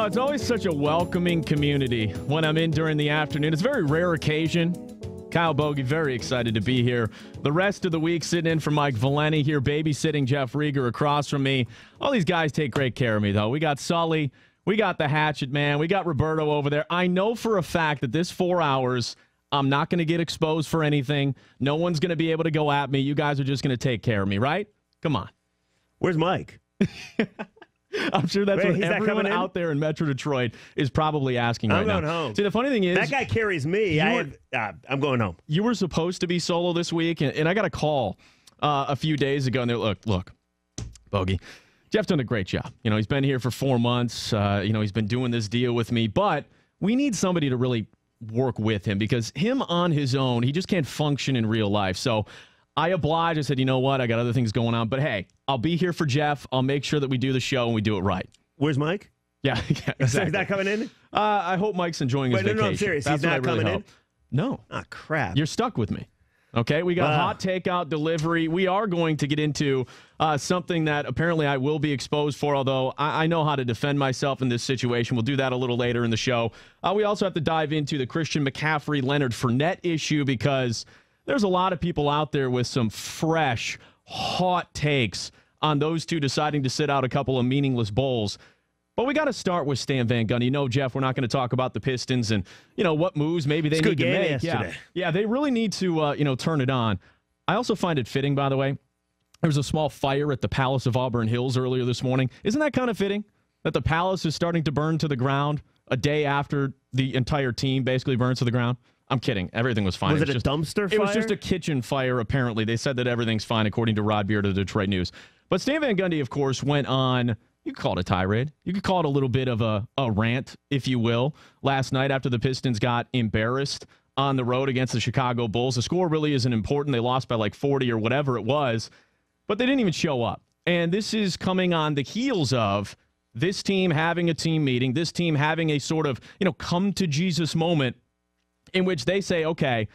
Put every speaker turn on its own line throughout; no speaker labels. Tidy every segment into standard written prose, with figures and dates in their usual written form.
It's always such a welcoming community when I'm in during the afternoon. It's a very rare occasion. Kyle Bogie, very excited to be here. The rest of the week sitting in for Mike Valenti here, babysitting Jeff Rieger across from me. All these guys take great care of me, though. We got Sully. We got the Hatchet Man. We got Roberto over there. I know for a fact that this 4 hours, I'm not going to get exposed for anything. No one's going to be able to go at me. You guys are just going to take care of me, right? Come on.
Where's Mike?
I'm sure that's what everyone out there in Metro Detroit is probably asking right now.
I'm going home.
See, the funny thing is,
that guy carries me. I'm going home.
You were supposed to be solo this week, and I got a call a few days ago, and they're look, Bogie, Jeff's done a great job. You know, he's been here for 4 months. He's been doing this deal with me, but we need somebody to really work with him because him on his own, he just can't function in real life. So I obliged. I said, you know what? I got other things going on. But, hey, I'll be here for Jeff. I'll make sure that we do the show and we do it right.
Where's Mike?
Yeah, exactly.
Is that coming in?
I hope Mike's enjoing his vacation.
No, I'm serious.
That's
He's not coming in?
No.
Ah, crap.
You're stuck with me. Okay, we got hot takeout delivery. We are going to get into something that apparently I will be exposed for, although I know how to defend myself in this situation. We'll do that a little later in the show. We also have to dive into the Christian McCaffrey-Leonard Fournette issue because there's a lot of people out there with some fresh, hot takes on those two deciding to sit out a couple of meaningless bowls. But we got to start with Stan Van Gundy. No, Jeff, we're not going to talk about the Pistons and, what moves maybe they need to make. Yeah, they really need to, turn it on. I also find it fitting, by the way. There was a small fire at the Palace of Auburn Hills earlier this morning. Isn't that kind of fitting that the Palace is starting to burn to the ground a day after the entire team basically burns to the ground? I'm kidding. Everything was fine.
Was it a dumpster fire?
It was just a kitchen fire, apparently. They said that everything's fine, according to Rod Beard of the Detroit News. But Stan Van Gundy, of course, went on, you could call it a tirade. You could call it a little bit of a rant, if you will, last night after the Pistons got embarrassed on the road against the Chicago Bulls. The score really isn't important. They lost by like 40 or whatever it was, but they didn't even show up. And this is coming on the heels of this team having a team meeting, this team having a sort of, come to Jesus moment in which they say, okay,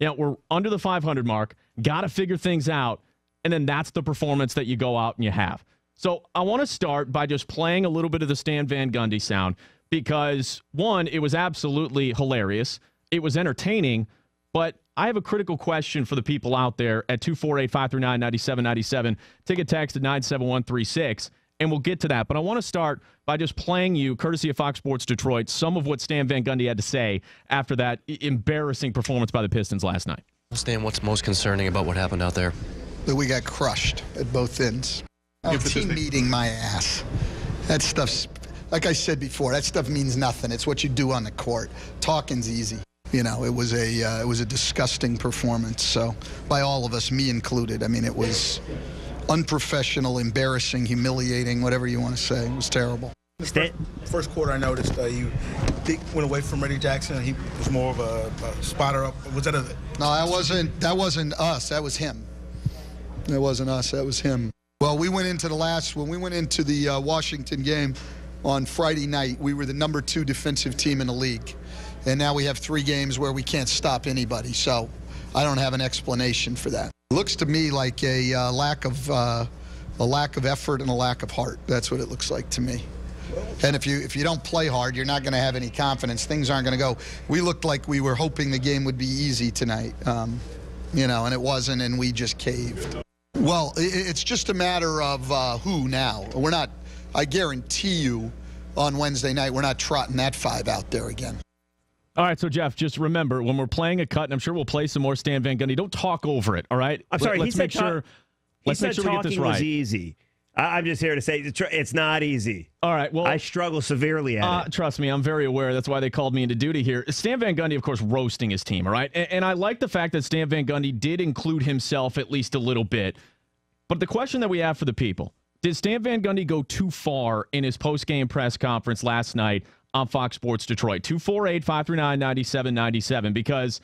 we're under the 500 mark, got to figure things out, and then that's the performance that you go out and you have. So I want to start by just playing a little bit of the Stan Van Gundy sound because, one, it was absolutely hilarious. It was entertaining, but I have a critical question for the people out there at 248-539-9797. Take a text at 97136. And we'll get to that. But I want to start by just playing you, courtesy of Fox Sports Detroit, some of what Stan Van Gundy had to say after that embarrassing performance by the Pistons last night.
Stan, what's most concerning about what happened out there?
That we got crushed at both ends. Team meeting my ass. That stuff's, like I said before, that stuff means nothing. It's what you do on the court. Talking's easy. It was a disgusting performance. So by all of us, me included. I mean, it was unprofessional, embarrassing, humiliating, whatever you want to say. It was terrible.
First quarter, I noticed you went away from Reggie Jackson. He was more of a spotter up. Was that a?
No, that wasn't us. That was him. That wasn't us. That was him. Well, when we went into the Washington game on Friday night, we were the number 2 defensive team in the league, and now we have 3 games where we can't stop anybody. So I don't have an explanation for that. It looks to me like a lack of effort and a lack of heart. That's what it looks like to me. And if you don't play hard, you're not going to have any confidence. Things aren't going to go. We looked like we were hoping the game would be easy tonight, and it wasn't, and we just caved. Well, it's just a matter of who now. We're not. I guarantee you, on Wednesday night, we're not trotting that 5 out there again.
All right, so, Jeff, just remember, when we're playing a cut, and I'm sure we'll play some more Stan Van Gundy, don't talk over it, all right?
I'm sorry,
let's make sure we get this
talking
right.
was easy. I'm just here to say it's not easy.
All right, well,
I struggle severely at it.
Trust me, I'm very aware. That's why they called me into duty here. Stan Van Gundy, of course, roasting his team, all right? And I like the fact that Stan Van Gundy did include himself at least a little bit. But the question that we have for the people, did Stan Van Gundy go too far in his post-game press conference last night on Fox Sports Detroit? 248-539-9797. Because,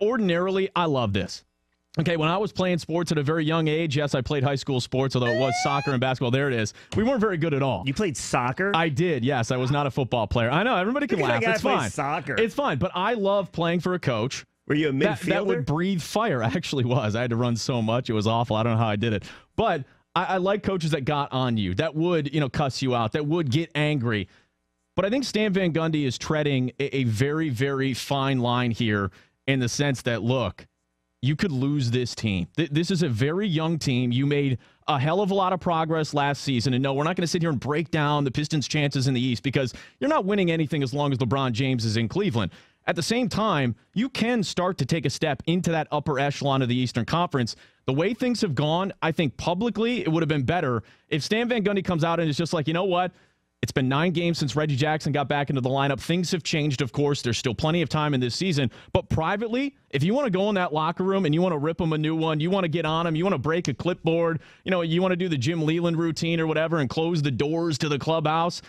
ordinarily, I love this. Okay, when I was playing sports at a very young age, yes, I played high school sports, although it was soccer and basketball. There it is. We weren't very good at all.
You played soccer?
I did, yes. I was not a football player. I know, everybody can laugh. It's fine.
Soccer.
It's fine, but I love playing for a coach.
Were you a midfielder?
That would breathe fire. I actually was. I had to run so much. It was awful. I don't know how I did it. But I like coaches that got on you, that would, cuss you out, that would get angry. But I think Stan Van Gundy is treading a very, very fine line here in the sense that, look, you could lose this team. This is a very young team. You made a hell of a lot of progress last season. And no, we're not going to sit here and break down the Pistons' chances in the East because you're not winning anything as long as LeBron James is in Cleveland. At the same time, you can start to take a step into that upper echelon of the Eastern Conference. The way things have gone, I think publicly it would have been better if Stan Van Gundy comes out and is just like, you know what? It's been 9 games since Reggie Jackson got back into the lineup. Things have changed, of course. There's still plenty of time in this season. But privately, if you want to go in that locker room and you want to rip them a new one, you want to get on them, you want to break a clipboard, you want to do the Jim Leland routine or whatever and close the doors to the clubhouse,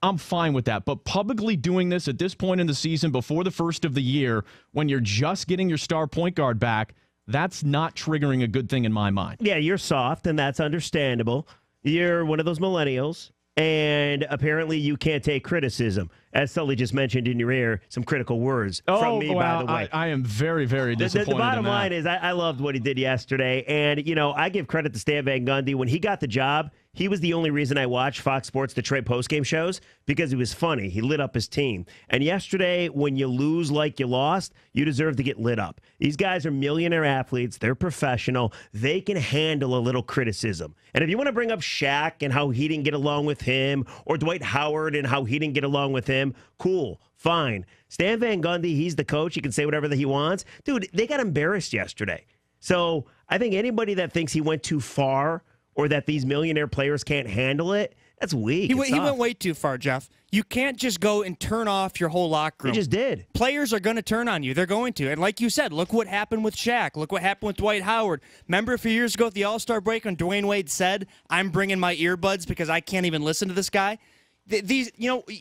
I'm fine with that. But publicly doing this at this point in the season before the first of the year, when you're just getting your star point guard back, that's not triggering a good thing in my mind.
Yeah, you're soft, and that's understandable. You're one of those millennials. And apparently you can't take criticism. As Sully just mentioned in your ear, some critical words from me, by the way.
I am very, very disappointed.
The bottom line is I loved what he did yesterday. And, I give credit to Stan Van Gundy. When he got the job, he was the only reason I watched Fox Sports Detroit postgame shows because he was funny. He lit up his team. And yesterday, when you lose like you lost, you deserve to get lit up. These guys are millionaire athletes. They're professional. They can handle a little criticism. And if you want to bring up Shaq and how he didn't get along with him, or Dwight Howard and how he didn't get along with him, cool, fine. Stan Van Gundy, he's the coach. He can say whatever that he wants. Dude, they got embarrassed yesterday. So I think anybody that thinks he went too far or that these millionaire players can't handle it, that's weak.
He went way too far, Jeff. You can't just go and turn off your whole locker room.
He just did.
Players are going to turn on you. They're going to. And like you said, look what happened with Shaq. Look what happened with Dwight Howard. Remember a few years ago at the All-Star break when Dwayne Wade said, I'm bringing my earbuds because I can't even listen to this guy? These,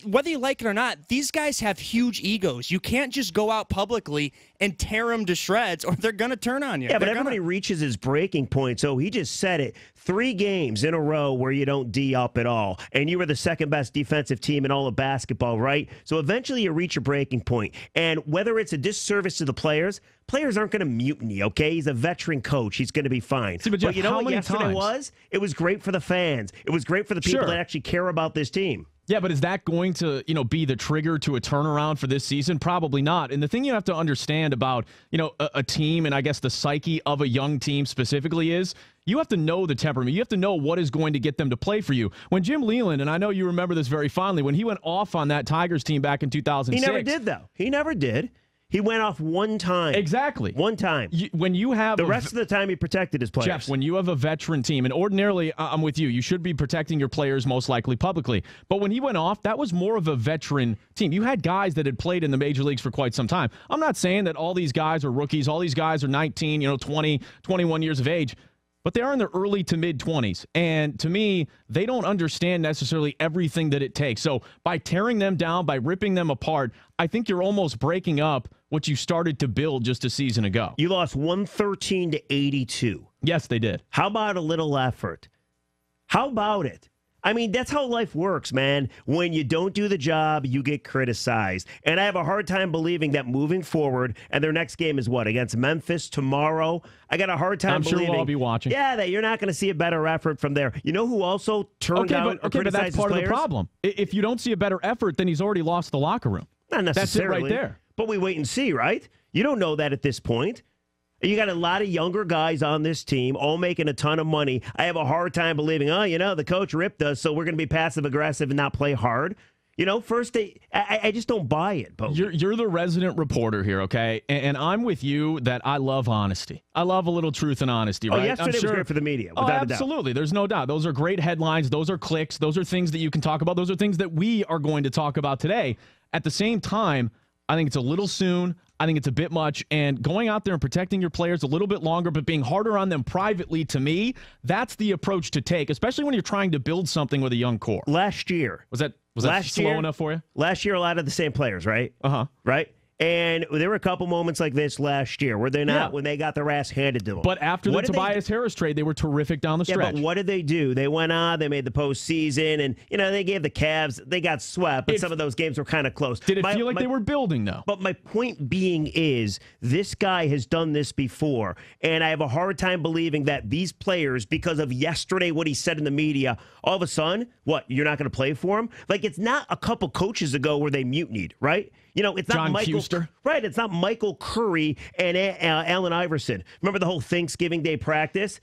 whether you like it or not, these guys have huge egos. You can't just go out publicly and tear them to shreds, or they're going to turn on you.
Yeah, but everybody reaches his breaking point. So he just said it. 3 games in a row where you don't D up at all, and you were the second best defensive team in all of basketball, right? So eventually you reach your breaking point. And whether it's a disservice to the players aren't going to mutiny, okay? He's a veteran coach. He's going to be fine.
See, but Jeff,
you know what yesterday
times?
was? It was great for the fans. It was great for the people that actually care about this team.
Yeah, but is that going to, be the trigger to a turnaround for this season? Probably not. And the thing you have to understand about, a team and I guess the psyche of a young team specifically is you have to know the temperament. You have to know what is going to get them to play for you. When Jim Leland, and I know you remember this very fondly, when he went off on that Tigers team back in 2006.
He never did, though. He never did. He went off one time.
Exactly.
One time.
When you have
the rest of the time, he protected his players.
Jeff, when you have a veteran team, and ordinarily, I'm with you, you should be protecting your players most likely publicly. But when he went off, that was more of a veteran team. You had guys that had played in the major leagues for quite some time. I'm not saying that all these guys are rookies. All these guys are 19, 20, 21 years of age. But they are in their early to mid-20s. And to me, they don't understand necessarily everything that it takes. So by tearing them down, by ripping them apart, I think you're almost breaking up what you started to build just a season ago.
You lost 113-82.
Yes, they did.
How about a little effort? How about it? I mean, that's how life works, man. When you don't do the job, you get criticized. And I have a hard time believing that moving forward, and their next game is what, against Memphis tomorrow? I got a hard time believing.
I'm sure we'll all be watching.
Yeah, that you're not going to see a better effort from there. You know who also turned out or criticized
but that's part
players?
of the problem. If you don't see a better effort, then he's already lost the locker room.
Not necessarily.
That's it right there.
But we wait and see, right? You don't know that at this point. You got a lot of younger guys on this team, all making a ton of money. I have a hard time believing, the coach ripped us, so we're going to be passive-aggressive and not play hard. First, I just don't buy it, Bogie.
You're the resident reporter here, okay? And I'm with you that I love honesty. I love a little truth and honesty, right?
Yesterday was great for the media, without a doubt.
Absolutely. There's no doubt. Those are great headlines. Those are clicks. Those are things that you can talk about. Those are things that we are going to talk about today. At the same time, I think it's a little soon. I think it's a bit much. And going out there and protecting your players a little bit longer, but being harder on them privately, to me, that's the approach to take, especially when you're trying to build something with a young core.
Last year.
Was that slow enough for you?
Last year, a lot of the same players, right?
Uh-huh.
Right? And there were a couple moments like this last year where they're not, when they got their ass handed to them.
But after the Tobias Harris trade, they were terrific down the stretch.
Yeah, but what did they do? They went on, they made the postseason, and, they gave the Cavs, they got swept, but some of those games were kind of close.
Did it feel like they were building, though?
But my point being is, this guy has done this before, and I have a hard time believing that these players, because of yesterday, what he said in the media, all of a sudden, what, you're not going to play for him? Like, it's not a couple coaches ago where they mutinied, right? It's not
John
Michael,
Kuster.
Right, it's not Michael Curry and Allen Iverson. Remember the whole Thanksgiving Day practice?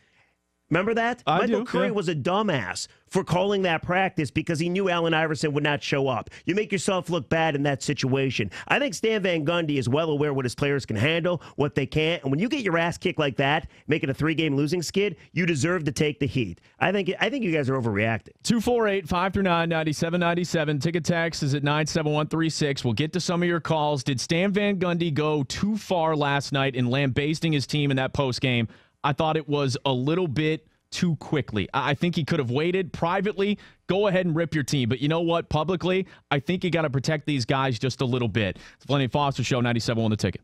Remember that? Michael Curry was a dumbass for calling that practice because he knew Allen Iverson would not show up. You make yourself look bad in that situation. I think Stan Van Gundy is well aware what his players can handle, what they can't. And when you get your ass kicked like that, make it a 3-game losing skid, you deserve to take the heat. I think you guys are overreacting.
248-539-9797. Ticket text is at 97136. We'll get to some of your calls. Did Stan Van Gundy go too far last night in lambasting his team in that postgame? I thought it was a little bit too quickly. I think he could have waited. Privately, go ahead and rip your team. But you know what? Publicly, I think you got to protect these guys just a little bit. It's Valenti and Foster Show, 97 on the Ticket.